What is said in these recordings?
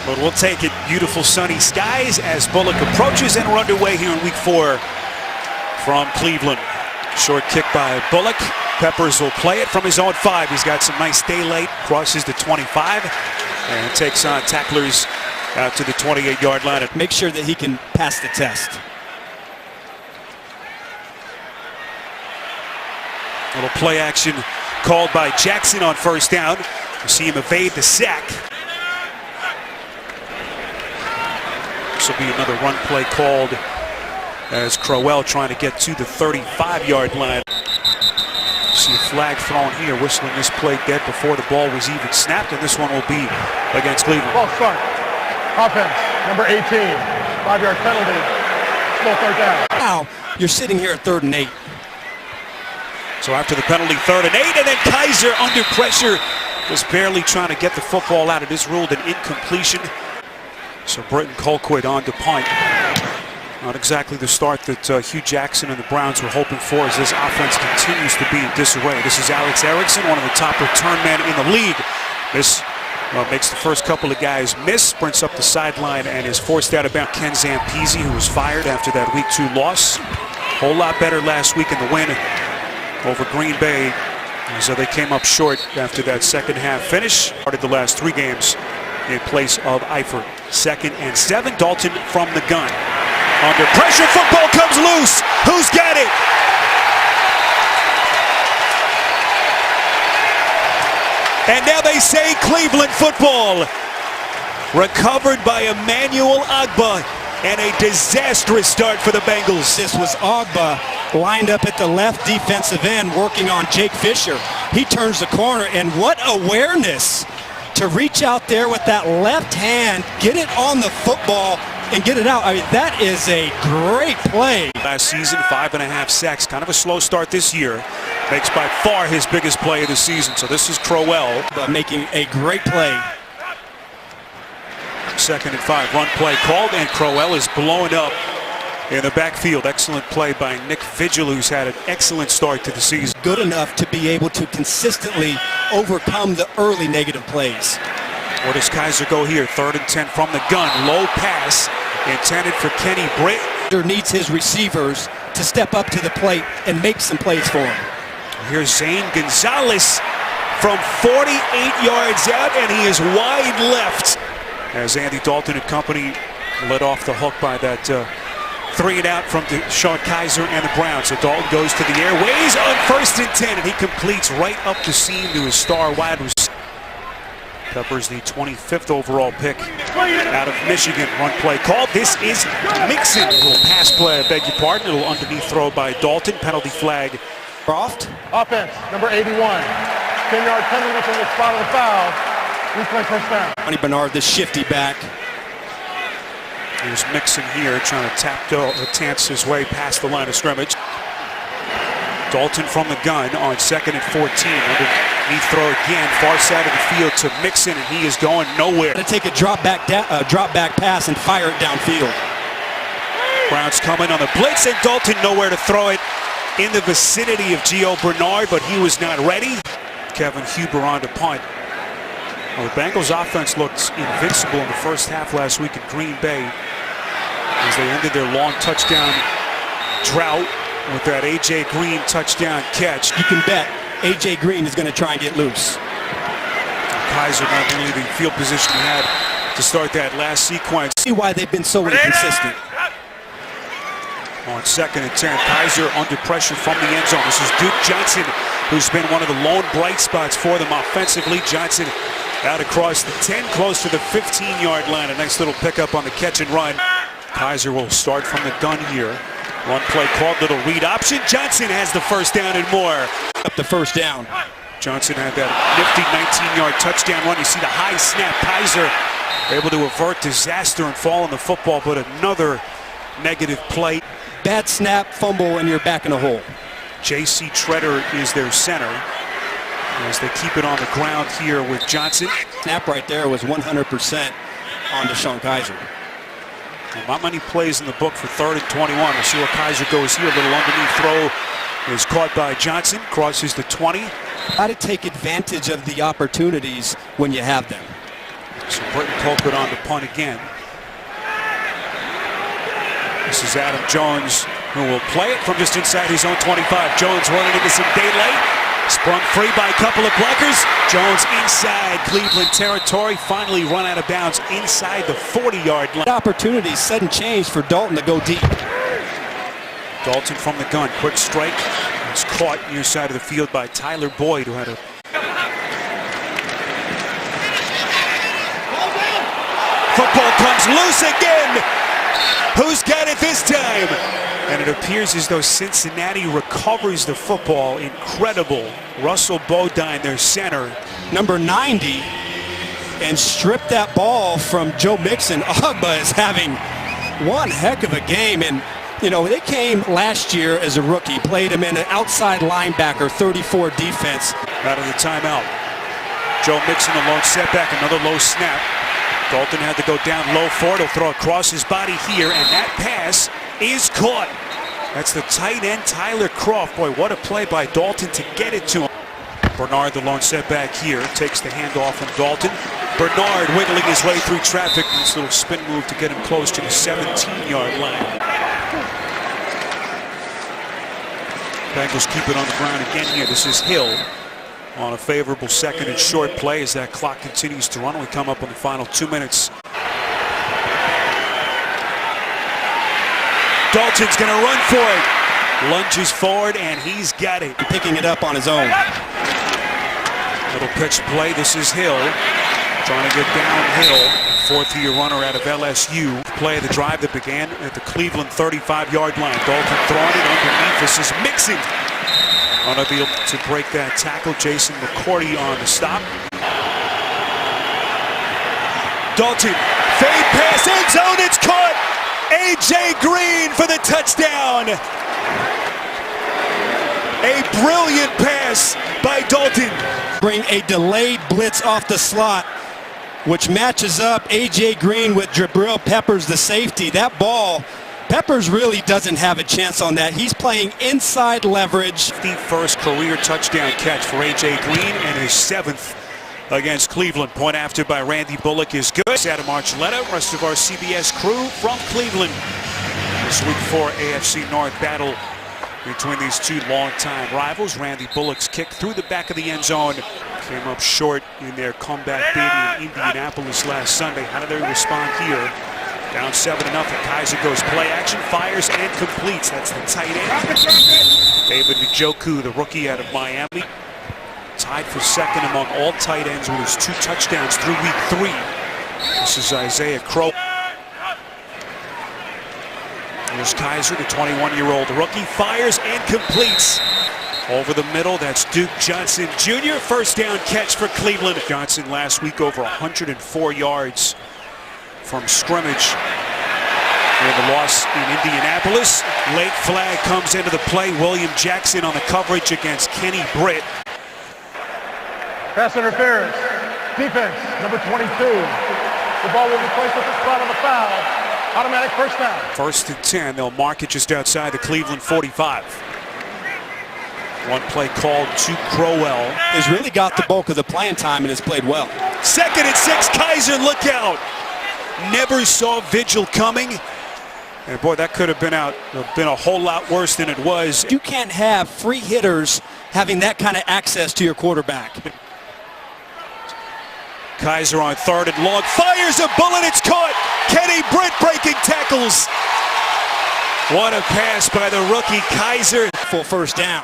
But we'll take it. Beautiful sunny skies as Bullock approaches, and we're underway here in week 4 from Cleveland. Short kick by Bullock. Peppers will play it from his own 5. He's got some nice daylight, crosses the 25, and takes on tacklers out to the 28-yard line. Make sure that he can pass the test. Little play action called by Jackson on first down. You see him evade the sack. This will be another run play called as Crowell trying to get to the 35-yard line. See a flag thrown here, whistling this play dead before the ball was even snapped, and this one will be against Cleveland. Ball start. Offense, number 18. 5-yard penalty. Full third down. Now, you're sitting here at 3rd and 8. So after the penalty, 3rd and 8, and then Kaiser under pressure, just barely trying to get the football out. It is ruled an incompletion. So Britton Colquitt on to punt. Not exactly the start that Hugh Jackson and the Browns were hoping for as this offense continues to be in disarray. This is Alex Erickson, one of the top return men in the league. This makes the first couple of guys miss, sprints up the sideline, and is forced out of bounds. Ken Zampese, who was fired after that week 2 loss. Whole lot better last week in the win over Green Bay. So they came up short after that second half finish. Started the last 3 games in place of Eifert. 2nd and 7, Dalton from the gun. Under pressure, football comes loose. Who's got it? And now they say Cleveland football. Recovered by Emmanuel Ogbah, and a disastrous start for the Bengals. This was Ogbah lined up at the left defensive end working on Jake Fisher. He turns the corner, and what awareness to reach out there with that left hand, get it on the football, and get it out. I mean, that is a great play. Last season, 5.5 sacks. Kind of a slow start this year. Makes by far his biggest play of the season. So this is Crowell. Making a great play. 2nd and 5. Run play called, and Crowell is blowing up in the backfield. Excellent play by Nick Vigil, who's had an excellent start to the season. Good enough to be able to consistently overcome the early negative plays. Where does Kaiser go here? 3rd and 10 from the gun. Low pass intended for Kenny Britt. Needs his receivers to step up to the plate and make some plays for him. Here's Zane Gonzalez from 48 yards out, and he is wide left as Andy Dalton and company let off the hook by that 3 and out from Sean Kaiser and the Browns. So Dalton goes to the airways on 1st and 10, and he completes right up the seam to his star wide receiver. Peppers, the 25th overall pick out of Michigan. Run play called. This is Mixon. A little pass play, I beg your pardon. A little underneath throw by Dalton. Penalty flag. Croft. Offense, number 81. 10-yard penalty from the spot of the foul. Replay first down. Johnny Bernard, the shifty back. Here's Mixon here trying to tance his way past the line of scrimmage. Dalton from the gun on 2nd and 14. Underneath throw again, far side of the field to Mixon, and he is going nowhere. To take a drop back pass and fire it downfield. Browns coming on the blitz, and Dalton nowhere to throw it in the vicinity of Gio Bernard, but he was not ready. Kevin Huber on to punt. Well, the Bengals offense looked invincible in the first half last week in Green Bay as they ended their long touchdown drought with that A.J. Green touchdown catch. You can bet A.J. Green is going to try and get loose. Kaiser not really the field position he had to start that last sequence. See why they've been so inconsistent. On 2nd and 10, Kaiser under pressure from the end zone. This is Duke Johnson, who's been one of the lone bright spots for them offensively. Johnson out across the 10, close to the 15-yard line. A nice little pickup on the catch and run. Kaiser will start from the gun here. Run play called, little read option. Johnson has the first down and more. Up the first down. Johnson had that nifty 19-yard touchdown run. You see the high snap. Kaiser able to avert disaster and fall on the football, but another negative play. Bad snap, fumble, and you're back in a hole. J.C. Treader is their center as they keep it on the ground here with Johnson. Snap right there was 100% on Sean Kaiser. And not many plays in the book for 3rd and 21. We'll see where Kaiser goes here. A little underneath throw is caught by Johnson. Crosses the 20. Got to take advantage of the opportunities when you have them. So Britton Colquitt on the punt again. This is Adam Jones, who will play it from just inside his own 25. Jones running into some daylight. Sprung free by a couple of blockers. Jones inside Cleveland territory. Finally run out of bounds inside the 40-yard line. Opportunity, sudden change for Dalton to go deep. Dalton from the gun. Quick strike. It's caught near side of the field by Tyler Boyd, who had a... Football comes loose again. Who's got it this time? And it appears as though Cincinnati recovers the football. Incredible. Russell Bodine, their center. Number 90, and stripped that ball from Joe Mixon. Ogba is having one heck of a game. And, you know, they came last year as a rookie, played him in an outside linebacker, 34 defense. Out of the timeout. Joe Mixon, a long setback, another low snap. Dalton had to go down low for it. He'll throw across his body here, and that pass is caught. That's the tight end, Tyler Croft. Boy, what a play by Dalton to get it to him. Bernard, the long setback here, takes the handoff from Dalton. Bernard wiggling his way through traffic. This little spin move to get him close to the 17-yard line. Bengals keep it on the ground again here. This is Hill on a favorable second and short play as that clock continues to run. We come up on the final 2 minutes. Dalton's going to run for it. Lunges forward, and he's got it. Picking it up on his own. Little pitch play. This is Hill trying to get downhill. Fourth-year runner out of LSU. Play of the drive that began at the Cleveland 35-yard line. Dalton throwing it underneath. This is Mixon. Unable to break that tackle. Jason McCourty on the stop. Dalton, fade pass, end zone, it's caught! A.J. Green for the touchdown! A brilliant pass by Dalton. Bring a delayed blitz off the slot, which matches up A.J. Green with Jabril Peppers, the safety. That ball, Peppers really doesn't have a chance on that. He's playing inside leverage. The first career touchdown catch for A.J. Green and his 7th against Cleveland. Point after by Randy Bullock is good. Adam Archuleta, rest of our CBS crew from Cleveland. This week 4 AFC North battle between these two longtime rivals. Randy Bullock's kick through the back of the end zone came up short in their comeback beating in Indianapolis last Sunday. How do they respond here? Down 7-0. Kaiser goes play action, fires and completes. That's the tight end. David Njoku, the rookie out of Miami, tied for second among all tight ends with his 2 touchdowns through week 3. This is Isaiah Crowe. Here's Kaiser, the 21-year-old rookie, fires and completes. Over the middle, that's Duke Johnson Jr. First down catch for Cleveland. Johnson last week over 104 yards from scrimmage in the loss in Indianapolis. Late flag comes into the play. William Jackson on the coverage against Kenny Britt. Pass interference. Defense, number 22. The ball will be placed at the spot of the foul. Automatic first down. 1st and 10. They'll mark it just outside the Cleveland 45. One play called to Crowell. He's really got the bulk of the playing time and has played well. 2nd and 6. Kaiser, look out. Never saw Vigil coming. And boy, that could have been a whole lot worse than it was. You can't have free hitters having that kind of access to your quarterback. Kaiser on 3rd and long. Fires a bullet. It's caught. Kenny Britt breaking tackles. What a pass by the rookie Kaiser. Full first down.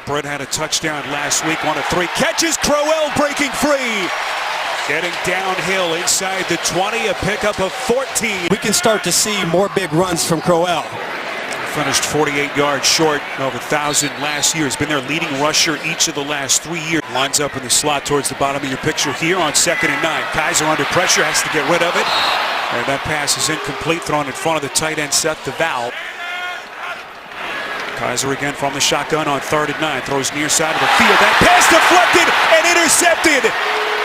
Britt had a touchdown last week. 1 of 3 catches. Crowell breaking free. Getting downhill inside the 20, a pickup of 14. We can start to see more big runs from Crowell. Finished 48 yards short of 1,000 last year. Has been their leading rusher each of the last 3 years. Lines up in the slot towards the bottom of your picture here on 2nd and 9. Kaiser under pressure, has to get rid of it. And that pass is incomplete, thrown in front of the tight end Seth DeVal. Kaiser again from the shotgun on 3rd and 9. Throws near side of the field. That pass deflected and intercepted.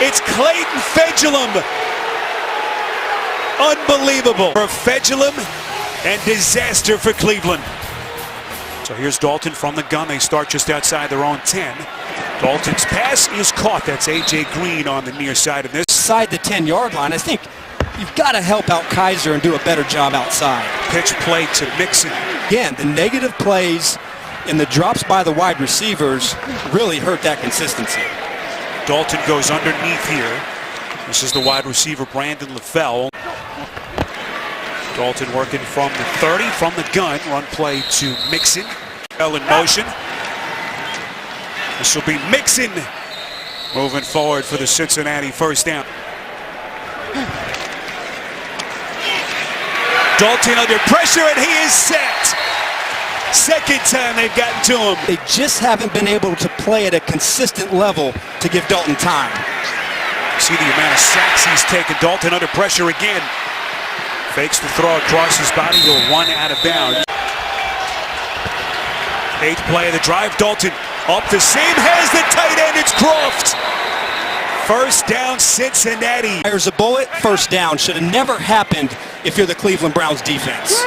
It's Clayton Fedulum. Unbelievable for Fedulum and disaster for Cleveland. So here's Dalton from the gun. They start just outside their own 10. Dalton's pass is caught. That's A.J. Green on the near side of this. Inside the 10-yard line, I think you've got to help out Kaiser and do a better job outside. Pitch play to Mixon. Again, the negative plays and the drops by the wide receivers really hurt that consistency. Dalton goes underneath here. This is the wide receiver, Brandon LaFell. Dalton working from the 30, from the gun. Run play to Mixon. Bell in motion. This will be Mixon moving forward for the Cincinnati first down. Dalton under pressure, and he is set. Second time they've gotten to him. They just haven't been able to play at a consistent level to give Dalton time. See the amount of sacks he's taken. Dalton under pressure again. Fakes the throw across his body. He'll run out of bounds. 8th play of the drive. Dalton up the seam. Has the tight end. It's Croft. First down, Cincinnati. Fires a bullet. First down. Should have never happened if you're the Cleveland Browns defense.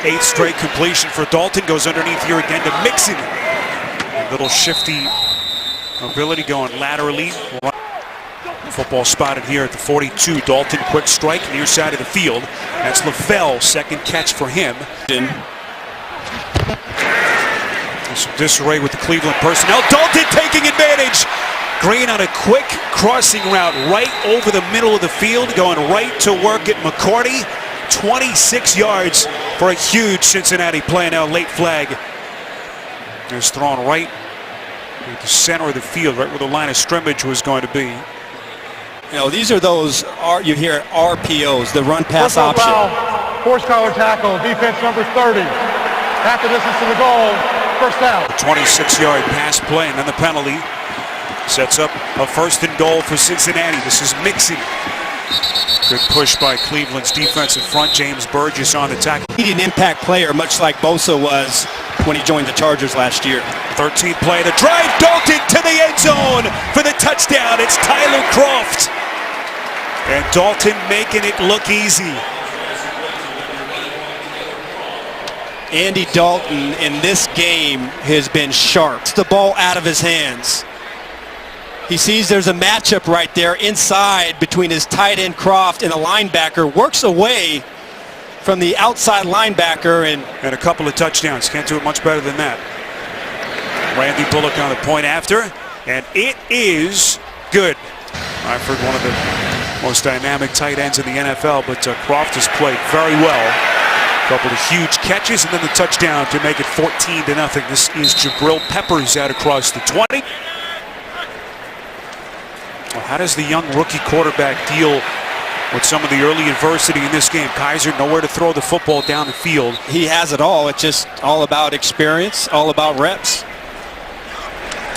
8th straight completion for Dalton. Goes underneath here again to Mixon. A little shifty ability going laterally. Football spotted here at the 42. Dalton, quick strike, near side of the field. That's LaFell, second catch for him. Some disarray with the Cleveland personnel. Dalton taking advantage. Green on a quick crossing route right over the middle of the field, going right to work at McCourty. 26 yards for a huge Cincinnati play. Now late flag is thrown right at the center of the field, right where the line of scrimmage was going to be. You know, these are those, you hear RPOs, the run pass option. Foul, force collar tackle, defense number 30. Half the distance to the goal, first down. 26-yard pass play, and then the penalty sets up a first and goal for Cincinnati. This is Mixon. Good push by Cleveland's defensive front. James Burgess on the tackle. He's an impact player, much like Bosa was when he joined the Chargers last year. 13th play of the drive. Dalton to the end zone for the touchdown. It's Tyler Croft. And Dalton making it look easy. Andy Dalton in this game has been sharp. It's the ball out of his hands. He sees there's a matchup right there inside between his tight end Croft and a linebacker. Works away from the outside linebacker and a couple of touchdowns. Can't do it much better than that. Randy Bullock on the point after, and it is good. Eifert, one of the most dynamic tight ends in the NFL, but Croft has played very well. A couple of huge catches and then the touchdown to make it 14-0. This is Jabril Peppers out across the 20. Well, how does the young rookie quarterback deal with some of the early adversity in this game? Kaiser nowhere to throw the football down the field. He has it all. It's just all about experience, all about reps.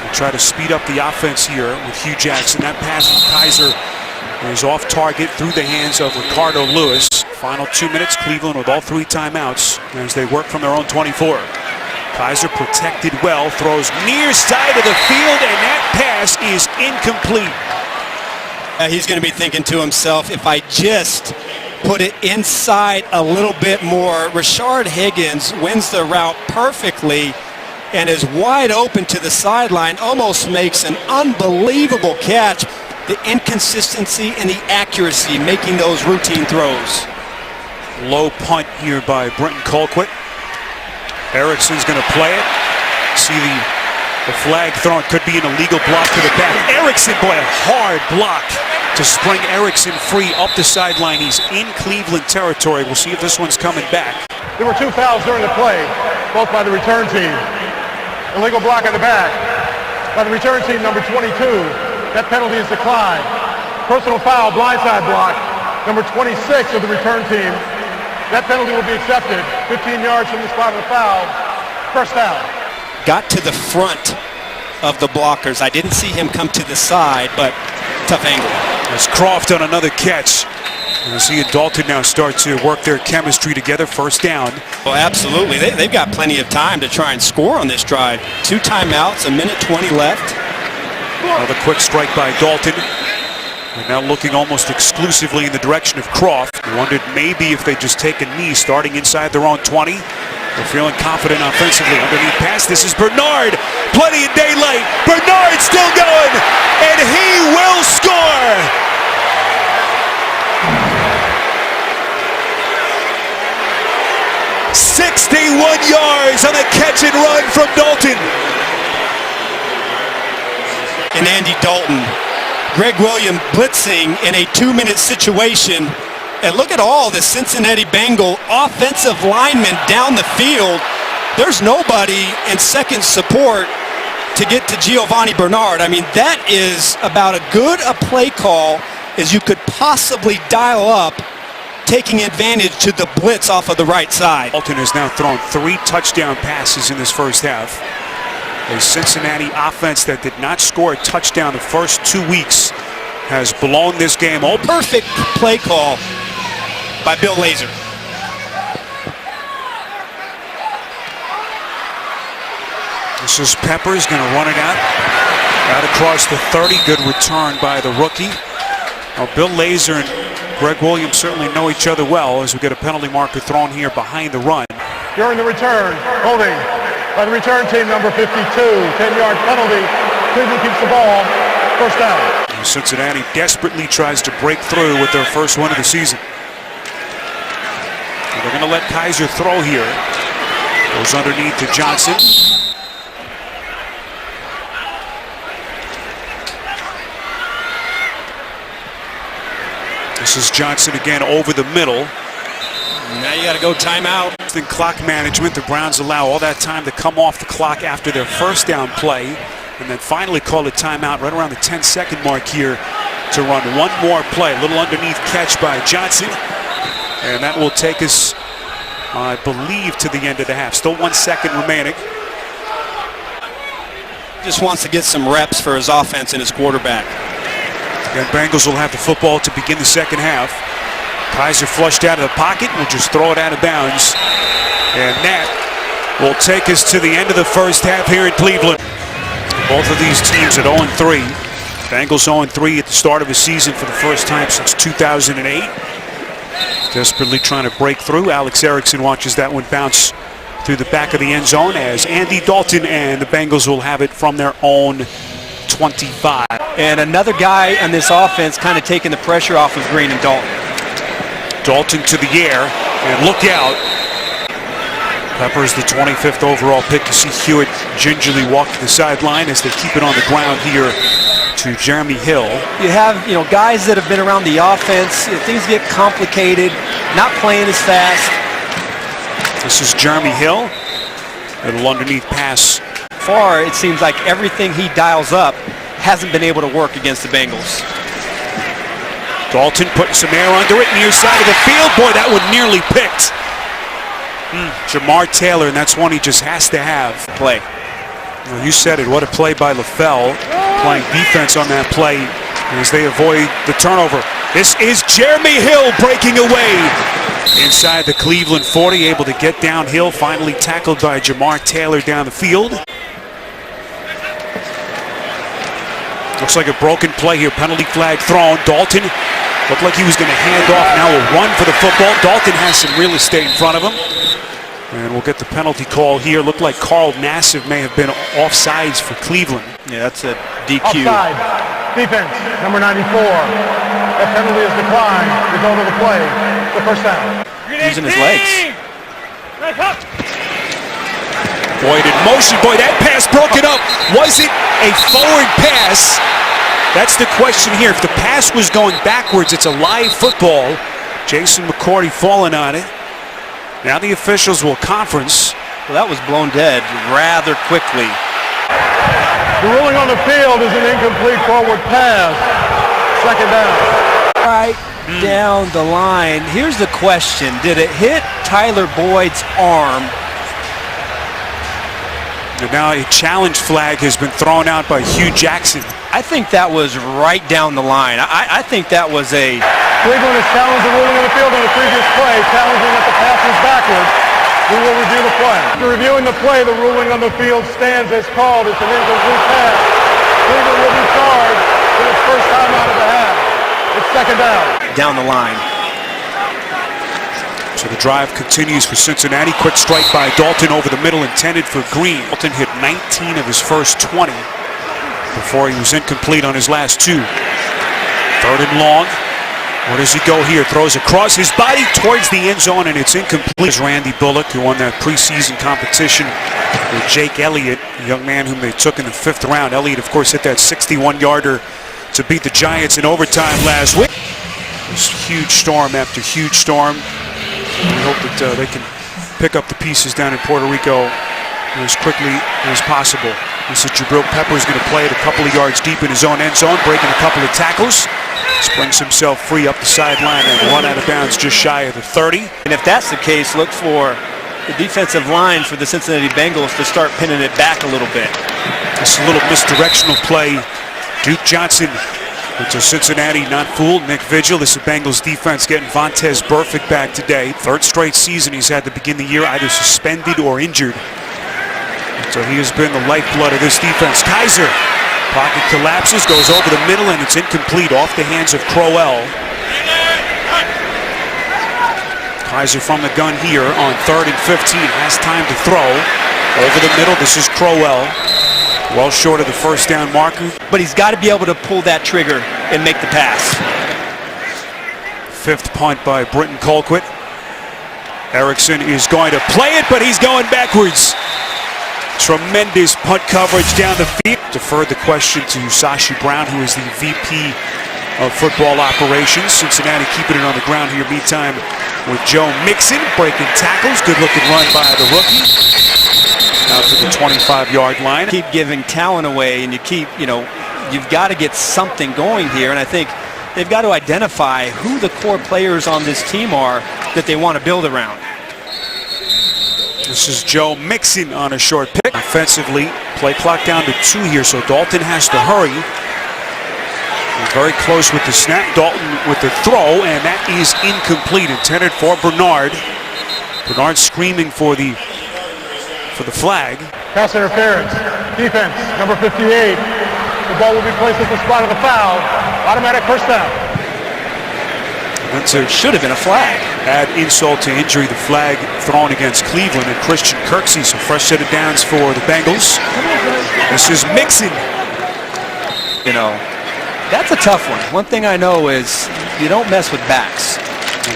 We'll try to speed up the offense here with Hugh Jackson. That pass from Kaiser is off target through the hands of Ricardo Lewis. Final 2 minutes, Cleveland with all 3 timeouts as they work from their own 24. Kaiser protected well, throws near side of the field, and that pass is incomplete. He's going to be thinking to himself, if I just put it inside a little bit more. Rashard Higgins wins the route perfectly and is wide open to the sideline, almost makes an unbelievable catch. The inconsistency and the accuracy making those routine throws. Low punt here by Brenton Colquitt. Erickson's going to play it. See the flag thrown. Could be an illegal block to the back. Erickson, boy, a hard block to spring Erickson free up the sideline. He's in Cleveland territory. We'll see if this one's coming back. There were 2 fouls during the play, both by the return team. Illegal block at the back by the return team, number 22. That penalty is declined. Personal foul, blindside block, number 26 of the return team. That penalty will be accepted. 15 yards from the spot of the foul. First down. Got to the front of the blockers. I didn't see him come to the side, but tough angle. As Croft on another catch. We'll see Dalton now start to work their chemistry together. First down. Well, absolutely. They've got plenty of time to try and score on this drive. 2 timeouts, 1:20 left. Another quick strike by Dalton. And now looking almost exclusively in the direction of Croft. Wondered maybe if they just take a knee starting inside their own 20. They're feeling confident offensively. Underneath pass, this is Bernard. Plenty of daylight. Bernard still going, and he will score. "61 yards on a catch and run from Dalton." And Andy Dalton, Greg Williams blitzing in a 2-minute situation. And look at all the Cincinnati Bengal offensive linemen down the field. There's nobody in second support to get to Giovanni Bernard. I mean, that is about as good a play call as you could possibly dial up, taking advantage to the blitz off of the right side. Dalton has now thrown 3 touchdown passes in this first half. A Cincinnati offense that did not score a touchdown the first 2 weeks has blown this game open. Perfect play call by Bill Lazor. This is Peppers going to run it out across the 30. Good return by the rookie. Well, Bill Lazor and Greg Williams certainly know each other well as we get a penalty marker thrown here behind the run. During the return, holding by the return team, number 52, 10-yard penalty. Cleveland keeps the ball, first down. Cincinnati desperately tries to break through with their first win of the season. And they're going to let Kaiser throw here. Goes underneath to Johnson. This is Johnson again over the middle. Now you got to go timeout. In clock management, the Browns allow all that time to come off the clock after their first down play, and then finally call a timeout right around the 10-second mark here to run one more play. A little underneath catch by Johnson, and that will take us, I believe, to the end of the half. Still 1 second remaining. Just wants to get some reps for his offense and his quarterback. And Bengals will have the football to begin the second half. Kaiser flushed out of the pocket. We'll just throw it out of bounds. And that will take us to the end of the first half here in Cleveland. Both of these teams at 0-3. Bengals 0-3 at the start of the season for the first time since 2008. Desperately trying to break through. Alex Erickson watches that one bounce through the back of the end zone as Andy Dalton and the Bengals will have it from their own 25. And another guy on this offense kind of taking the pressure off of Green and Dalton. Dalton to the air, and look out. Peppers, the 25th overall pick. You see Hewitt gingerly walk to the sideline as they keep it on the ground here to Jeremy Hill. You have, guys that have been around the offense. Things get complicated, not playing as fast. This is Jeremy Hill. A little underneath pass. Far, it seems like everything he dials up hasn't been able to work against the Bengals. Dalton putting some air under it, near side of the field. Boy, that one nearly picked. Jamar Taylor, and that's one he just has to have. Play. Well, you said it. What a play by LaFell, playing defense on that play as they avoid the turnover. This is Jeremy Hill breaking away inside the Cleveland 40, able to get downhill, finally tackled by Jamar Taylor down the field. Looks like a broken play here. Penalty flag thrown. Dalton looked like he was going to hand off. Now a run for the football. Dalton has some real estate in front of him. And we'll get the penalty call here. Looked like Carl Nassif may have been offsides for Cleveland. Yeah, that's a DQ. Offside. Defense, number 94. That penalty is declined. Result of the play. The first down. Using his legs. Boyd in motion. Boy, that pass broke it up. Was it a forward pass? That's the question here. If the pass was going backwards, it's a live football. Jason McCourty falling on it. Now the officials will conference. Well, that was blown dead rather quickly. The ruling on the field is an incomplete forward pass. Second down. Right down the line. Here's the question. Did it hit Tyler Boyd's arm? And now a challenge flag has been thrown out by Hugh Jackson. I think that was right down the line. I think that was a... Cleveland has challenged the ruling on the field on the previous play, challenging that the pass was backwards. We will review the play. After reviewing the play, the ruling on the field stands as called. It's an incomplete pass. Cleveland will be charged for its first time out of the half. It's second down. Down the line. So the drive continues for Cincinnati. Quick strike by Dalton over the middle, intended for Green. Dalton hit 19 of his first 20 before he was incomplete on his last 2. 3rd and long. Where does he go here? Throws across his body towards the end zone, and it's incomplete. There's Randy Bullock, who won that preseason competition with Jake Elliott, a young man whom they took in the 5th round. Elliott, of course, hit that 61-yarder to beat the Giants in overtime last week. This huge storm after huge storm. We hope that they can pick up the pieces down in Puerto Rico as quickly as possible. This is Jabril Peppers going to play it a couple of yards deep in his own end zone, breaking a couple of tackles. Springs himself free up the sideline and run out of bounds just shy of the 30. And if that's the case, look for the defensive line for the Cincinnati Bengals to start pinning it back a little bit. This is a little misdirectional play. Duke Johnson into Cincinnati, not fooled. Nick Vigil, this is Bengals defense getting Vontaze Burfict back today. 3rd straight season he's had to begin the year either suspended or injured. So he has been the lifeblood of this defense. Kaiser, pocket collapses, goes over the middle, and it's incomplete off the hands of Crowell. Kaiser from the gun here on 3rd and 15, has time to throw. Over the middle, this is Crowell. Well short of the first down marker. But he's got to be able to pull that trigger and make the pass. 5th punt by Britton Colquitt. Erickson is going to play it, but he's going backwards. Tremendous punt coverage down the field. Deferred the question to Sashi Brown, who is the VP of football operations. Cincinnati keeping it on the ground here. Meantime, with Joe Mixon breaking tackles. Good looking run by the rookie. Out to the 25-yard line. Keep giving talent away, and you've got to get something going here. And I think they've got to identify who the core players on this team are that they want to build around. This is Joe Mixon on a short pick. Offensively, play clock down to 2 here, so Dalton has to hurry. And very close with the snap. Dalton with the throw, and that is incomplete. Intended for Bernard. Bernard screaming for the flag. Pass interference. Defense, number 58. The ball will be placed at the spot of the foul. Automatic first down. It should have been a flag. Add insult to injury, the flag thrown against Cleveland and Christian Kirksey. So fresh set of downs for the Bengals. This is Mixon. That's a tough one. One thing I know is you don't mess with backs.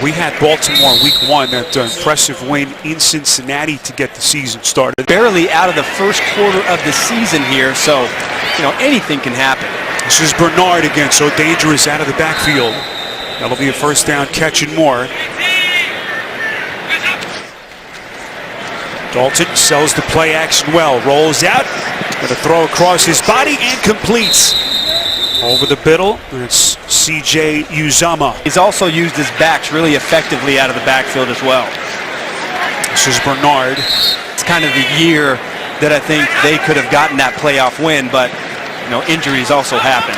We had Baltimore week 1, that impressive win in Cincinnati to get the season started. Barely out of the first quarter of the season here, so anything can happen. This is Bernard again, so dangerous out of the backfield. That'll be a first down catch and more. Dalton sells the play action well, rolls out, going to throw across his body and completes. Over the middle, and it's C.J. Uzama. He's also used his backs really effectively out of the backfield as well. This is Bernard. It's kind of the year that I think they could have gotten that playoff win, but injuries also happen.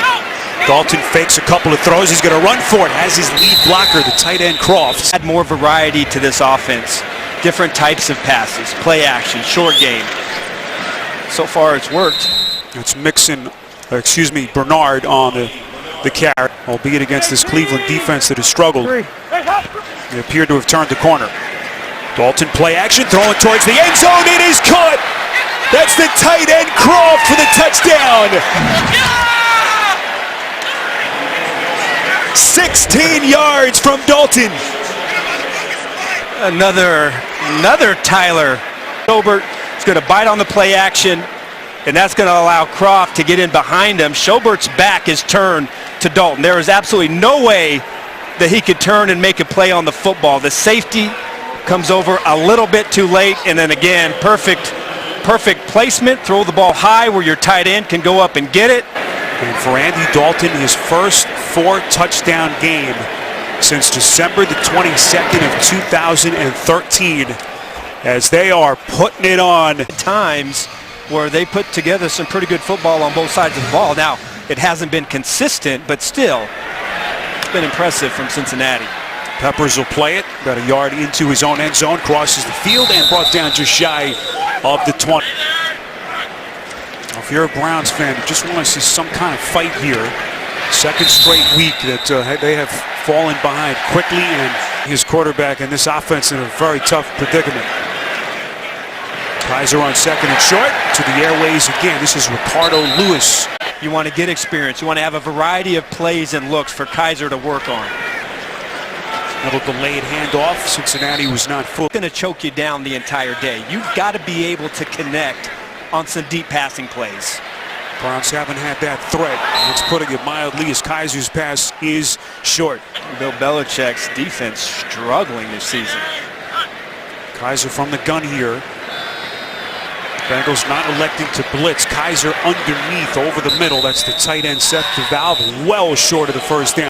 Dalton fakes a couple of throws. He's going to run for it. Has his lead blocker, the tight end Crofts. Add more variety to this offense. Different types of passes, play action, short game. So far, it's worked. It's Bernard on the carry, albeit against this Cleveland defense that has struggled. They appear to have turned the corner. Dalton play action, throwing towards the end zone. It is caught. That's the tight end Croft for the touchdown. 16 yards from Dalton. Another Tyler. Schobert is going to bite on the play action, and that's going to allow Croft to get in behind him. Schobert's back is turned to Dalton. There is absolutely no way that he could turn and make a play on the football. The safety comes over a little bit too late, and then again, perfect placement. Throw the ball high where your tight end can go up and get it. And for Andy Dalton, his first 4-touchdown game since December the 22nd of 2013, as they are putting it on. Times where they put together some pretty good football on both sides of the ball. Now, it hasn't been consistent, but still, it's been impressive from Cincinnati. Peppers will play it, about a yard into his own end zone, crosses the field, and brought down just shy of the 20. Now, if you're a Browns fan, you just want to see some kind of fight here. Second straight week that they have falling behind quickly, and his quarterback and this offense in a very tough predicament. Kaiser on second and short to the airways again. This is Ricardo Lewis. You want to get experience. You want to have a variety of plays and looks for Kaiser to work on. Little delayed handoff. Cincinnati was not full. Going to choke you down the entire day. You've got to be able to connect on some deep passing plays. Browns haven't had that threat. It's putting it mildly as Kaiser's pass is short. Bill Belichick's defense struggling this season. Kaiser from the gun here. Bengals not electing to blitz. Kaiser underneath over the middle. That's the tight end Seth DeValve, well short of the first down.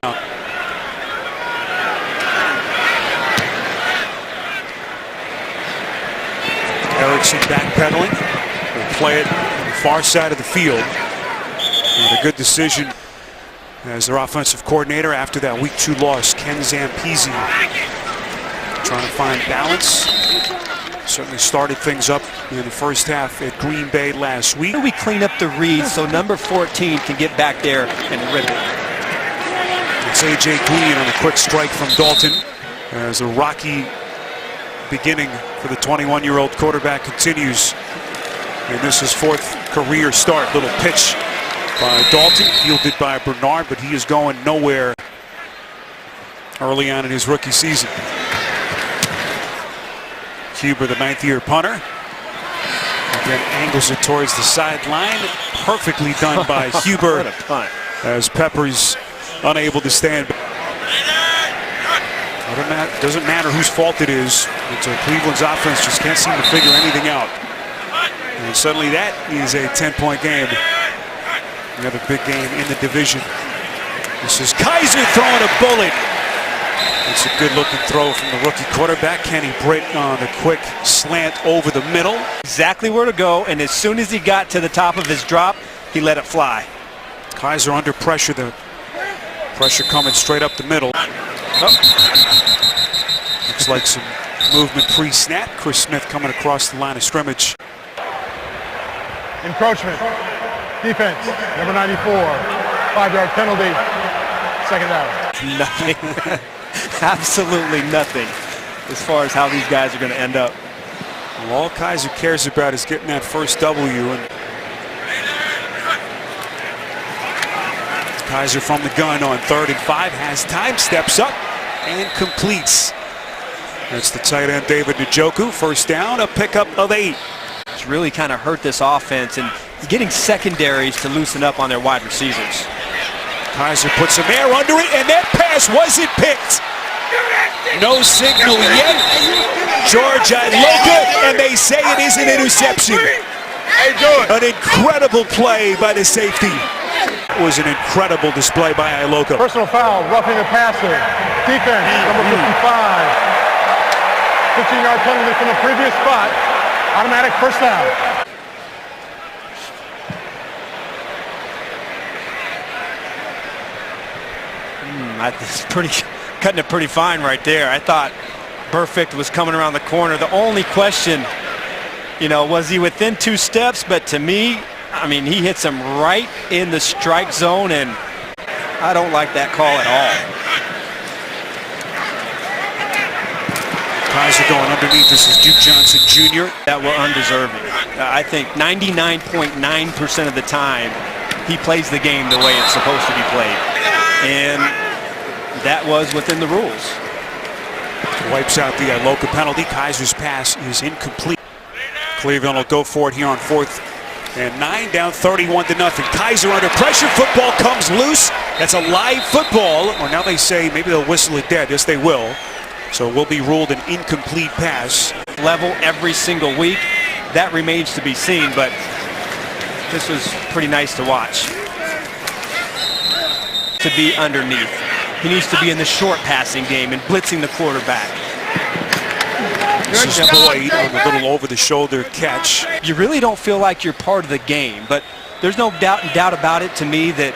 Erickson backpedaling. Will play it on the far side of the field. And a good decision as their offensive coordinator after that Week 2 loss. Ken Zampese trying to find balance. Certainly started things up in the first half at Green Bay last week. We clean up the read so number 14 can get back there and rip it. It's A.J. Green on a quick strike from Dalton as a rocky beginning for the 21-year-old quarterback continues. And this is fourth career start. Little pitch by Dalton, fielded by Bernard, but he is going nowhere early on in his rookie season. Huber, the ninth-year punter, again angles it towards the sideline. Perfectly done by Huber. What a punt. As Peppers unable to stand. Doesn't matter whose fault it is. It's Cleveland's offense just can't seem to figure anything out. And suddenly that is a 10-point game. Another big game in the division. This is Kaiser throwing a bullet. It's a good-looking throw from the rookie quarterback, Kenny Britt, on a quick slant over the middle. Exactly where to go, and as soon as he got to the top of his drop, he let it fly. Kaiser under pressure, the pressure coming straight up the middle. Looks like some movement pre-snap. Chris Smith coming across the line of scrimmage. Encroachment. Defense, number 94. 5-yard penalty. Second down. Nothing. Absolutely nothing as far as how these guys are going to end up. Well, all Kaiser cares about is getting that first W. And Kaiser from the gun on 3rd and 5 has time, steps up and completes. That's the tight end David Njoku. First down, a pickup of 8. It's really kind of hurt this offense and getting secondaries to loosen up on their wide receivers. Kaiser puts some air under it, and that pass wasn't picked. No signal yet. George Iloka, and they say it is an interception. An incredible play by the safety. It was an incredible display by Iloka. Personal foul, roughing the passer. Defense, number 55. 15-yard penalty from the previous spot. Automatic first down. That's cutting it pretty fine right there. I thought Burfict was coming around the corner. The only question, was he within 2 steps? But to me, I mean, he hits him right in the strike zone, and I don't like that call at all. Kaiser going underneath. This is Duke Johnson Jr. That were undeserving. I think 99.9% of the time, he plays the game the way it's supposed to be played. And that was within the rules. Wipes out the Iloka penalty. Kaiser's pass is incomplete. Cleveland will go for it here on 4th and 9, down 31-0. Kaiser under pressure. Football comes loose. That's a live football. Or now they say maybe they'll whistle it dead. Yes, they will. So it will be ruled an incomplete pass. Level every single week. That remains to be seen, but this was pretty nice to watch. To be underneath. He needs to be in the short passing game and blitzing the quarterback. This is Boyd on a little over-the-shoulder catch. You really don't feel like you're part of the game, but there's no doubt about it to me that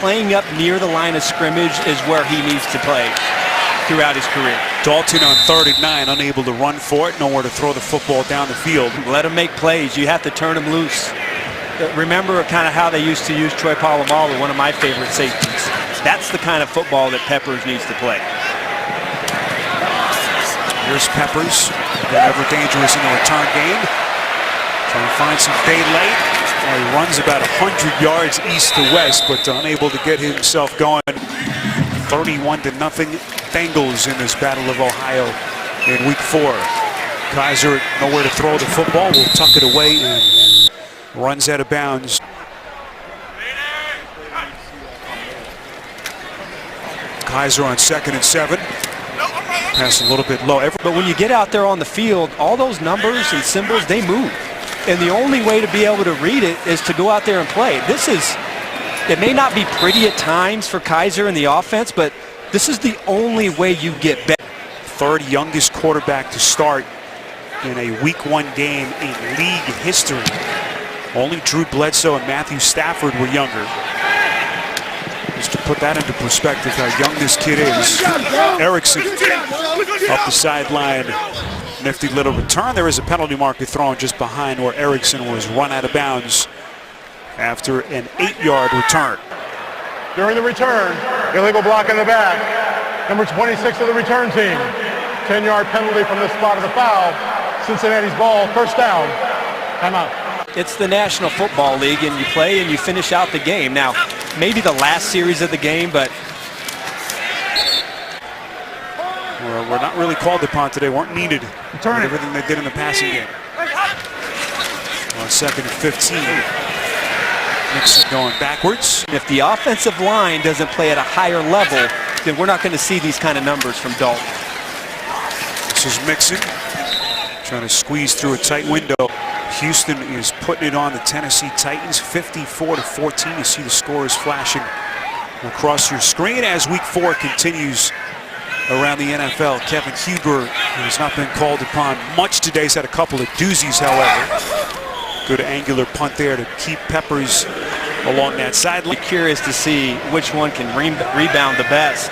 playing up near the line of scrimmage is where he needs to play throughout his career. Dalton on 3rd and 9, unable to run for it, nowhere to throw the football down the field. Let him make plays. You have to turn him loose. Remember kind of how they used to use Troy Polamalu, one of my favorite safeties. That's the kind of football that Peppers needs to play. Here's Peppers, ever dangerous in the return game. Trying to find some daylight. Well, he runs about 100 yards east to west, but unable to get himself going. 31-0 Bengals in this Battle of Ohio in week 4. Kaiser nowhere to throw the football, will tuck it away and runs out of bounds. Kaiser on 2nd and 7. Pass a little bit low. But when you get out there on the field, all those numbers and symbols, they move. And the only way to be able to read it is to go out there and play. It may not be pretty at times for Kaiser and the offense, but this is the only way you get better. 3rd youngest quarterback to start in a week 1 game in league history. Only Drew Bledsoe and Matthew Stafford were younger. Just to put that into perspective, how young this kid is. Erickson up the sideline. Nifty little return. There is a penalty marker thrown just behind where Erickson was run out of bounds after an 8-yard return. During the return, illegal block in the back. Number 26 of the return team. 10-yard penalty from the spot of the foul. Cincinnati's ball, first down. Timeout. It's the National Football League, and you play and you finish out the game. Now, maybe the last series of the game, but well, we're not really called upon today. Weren't needed with everything they did in the passing game. On 2nd and 15. Nixon going backwards. If the offensive line doesn't play at a higher level, then we're not going to see these kind of numbers from Dalton. This is Mixon trying to squeeze through a tight window. Houston is putting it on the Tennessee Titans, 54-14. You see the scores flashing across your screen as week 4 continues around the NFL. Kevin Huber has not been called upon much today. He's had a couple of doozies, however. Good angular punt there to keep Peppers along that sideline. Curious to see which one can rebound the best.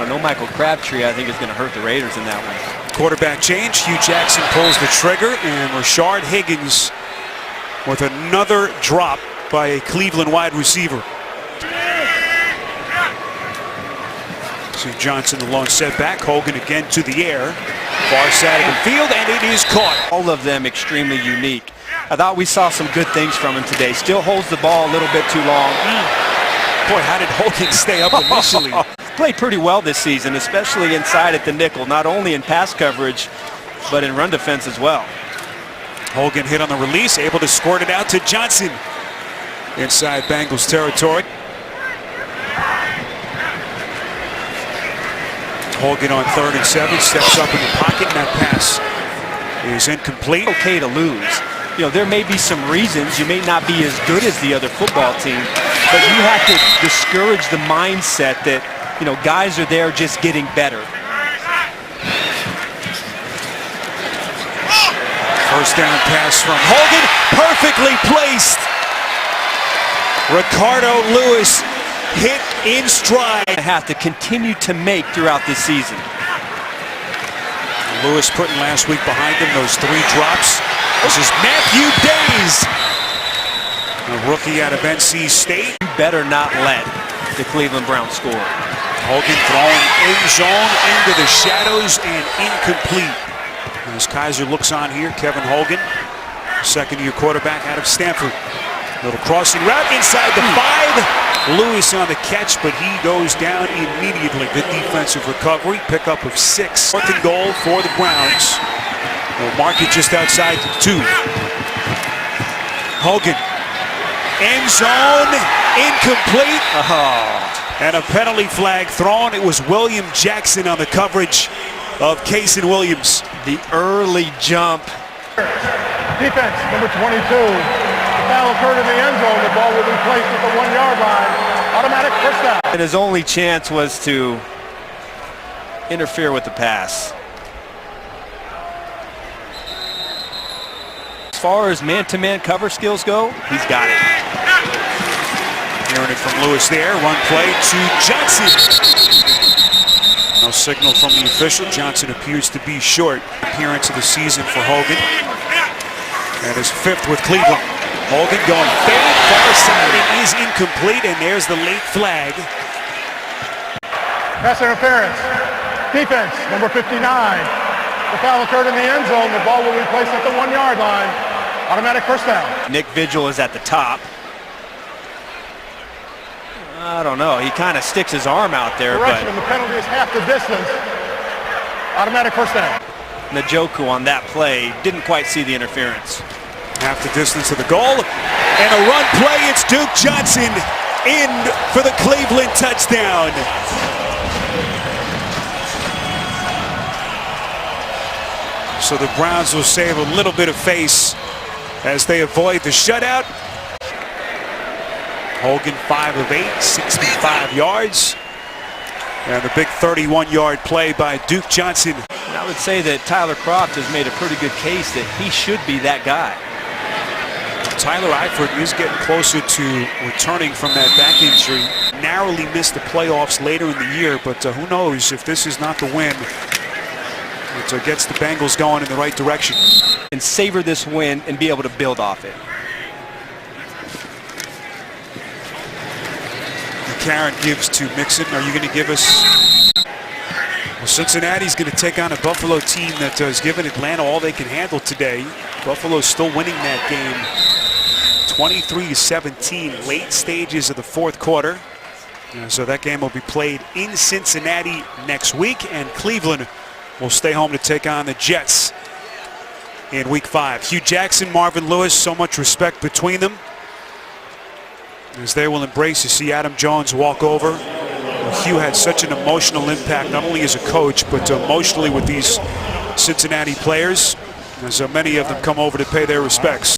No Michael Crabtree, I think, is going to hurt the Raiders in that one. Quarterback change. Hugh Jackson pulls the trigger, and Rashard Higgins with another drop by a Cleveland wide receiver. See Johnson, the lone setback. Hogan again to the air. Far side of the field, and it is caught. All of them extremely unique. I thought we saw some good things from him today. Still holds the ball a little bit too long. Boy, how did Hogan stay up initially? Played pretty well this season, especially inside at the nickel, not only in pass coverage, but in run defense as well. Hogan hit on the release, able to squirt it out to Johnson inside Bengals territory. Hogan on 3rd and 7, steps up in the pocket, and that pass is incomplete. Okay to lose. There may be some reasons you may not be as good as the other football team, but you have to discourage the mindset that guys are there just getting better. First down pass from Hogan, perfectly placed. Ricardo Lewis hit in stride. Have to continue to make throughout this season. Lewis putting last week behind him, those 3 drops. This is Matthew Days, a rookie out of NC State. You better not let the Cleveland Browns score. Hogan throwing end zone into the shadows and incomplete. As Kaiser looks on here, Kevin Hogan, second-year quarterback out of Stanford. Little crossing route inside the 5. Lewis on the catch, but he goes down immediately. Good defensive recovery, pickup of 6. 4th and goal for the Browns. We'll mark it just outside the 2. Hogan, end zone, incomplete. And a penalty flag thrown. It was William Jackson on the coverage of Casey Williams. The early jump. Defense, number 22. The foul occurred in the end zone. The ball will be placed at the 1-yard line. Automatic first down. And his only chance was to interfere with the pass. As far as man-to-man cover skills go, he's got it. Hearing it from Lewis there. Run play to Johnson. No signal from the official. Johnson appears to be short. Appearance of the season for Hogan. And his 5th with Cleveland. Hogan going far side. It is incomplete, and there's the late flag. Pass interference. Defense, number 59. The foul occurred in the end zone. The ball will be placed at the 1 yard line. Automatic first down. Nick Vigil is at the top. I don't know. He kind of sticks his arm out there. Correction, But the penalty is half the distance. Automatic first down. Njoku on that play didn't quite see the interference. Half the distance to the goal. And a run play. It's Duke Johnson in for the Cleveland touchdown. So the Browns will save a little bit of face as they avoid the shutout. Hogan 5 of 8, 65 yards. And the big 31-yard play by Duke Johnson. And I would say that Tyler Kroft has made a pretty good case that he should be that guy. Tyler Eifert is getting closer to returning from that back injury. Narrowly missed the playoffs later in the year, but who knows if this is not the win. It gets the Bengals going in the right direction. And savor this win and be able to build off it. Karen gives to Mixon. Are you going to give us? Well, Cincinnati's going to take on a Buffalo team that has given Atlanta all they can handle today. Buffalo's still winning that game 23-17, late stages of the fourth quarter. So that game will be played in Cincinnati next week, and Cleveland will stay home to take on the Jets in week 5. Hugh Jackson, Marvin Lewis, so much respect between them, as they will embrace to see Adam Jones walk over. Hugh had such an emotional impact, not only as a coach, but emotionally with these Cincinnati players, as many of them come over to pay their respects.